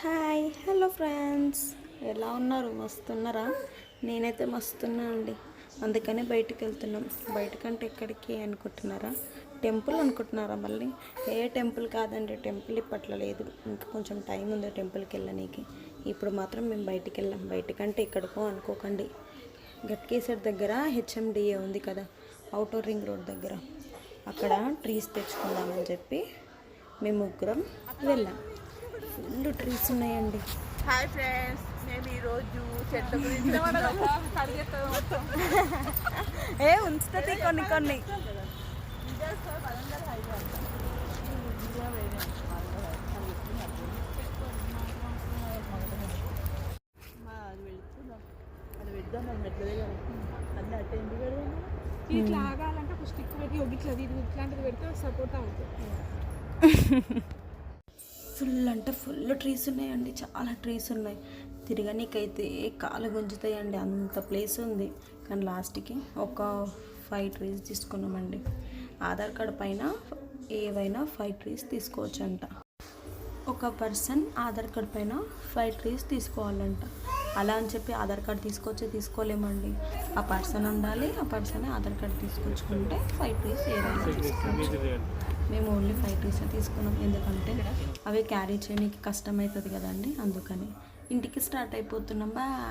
Hi hello friends, ఎలా ఉన్నారు? మస్తున్నారా? నేనైతే మస్తున్నా అండి. అందుకనే బయటికి వెళ్తున్నాం. బయటకంటే ఎక్కడికి అనుకుంటున్నారా? టెంపుల్ అనుకుంటున్నారా? మళ్ళీ ఏ టెంపుల్ కాదండి, టెంపుల్ ఇప్పట్లో లేదు. ఇంకా కొంచెం టైం ఉంది టెంపుల్కి వెళ్ళనీకి. ఇప్పుడు మాత్రం మేము బయటికి వెళ్ళాం. బయటకంటే ఎక్కడికో అనుకోకండి. గట్కేసర్ దగ్గర హెచ్ఎండిఏ ఉంది కదా, అవుటర్ రింగ్ రోడ్ దగ్గర. అక్కడ ట్రీస్ తెచ్చుకుందామని చెప్పి మేము ముగ్గురం వెళ్ళాం. ఫుల్ ట్రీస్ ఉన్నాయండి. హాయ్ ఫ్రెండ్స్, మేము ఈరోజు చెట్ల గురించి ఉంచుతుంది కొన్ని కొన్ని. ఇట్లా ఆగాలంటే ఒక స్టిక్ పెట్టి ఇట్లా ఇట్లాంటిది పెడితే సపోర్ట్ అవుతుంది. ఫుల్ అంటే ఫుల్ ట్రీస్ ఉన్నాయండి, చాలా ట్రీస్ ఉన్నాయి. తిరగనీకైతే కాలు గుంజుతాయండి, అంత ప్లేస్ ఉంది. కానీ లాస్ట్కి ఒక 5 ట్రీస్ తీసుకున్నామండి. ఆధార్ కార్డ్ పైన ఏవైనా 5 ట్రీస్ తీసుకోవచ్చు అంట. ఒక పర్సన్ ఆధార్ కార్డ్ పైన 5 ట్రీస్ తీసుకోవాలంట. అలా అని చెప్పి ఆధార్ కార్డ్ తీసుకోలేమండి. ఆ పర్సన్ ఉండాలి, ఆ పర్సన్ ఆధార్ కార్డ్ తీసుకొచ్చుకుంటే 5 ట్రీస్ ఏదైనా తీసుకోవచ్చు. మేము ఓన్లీ 5 ట్రీస్ తీసుకున్నాం, ఎందుకంటే అవి క్యారీ చేయడానికి కష్టమవుతుంది కదండి. అందుకని ఇంటికి స్టార్ట్ అయిపోతున్నాం.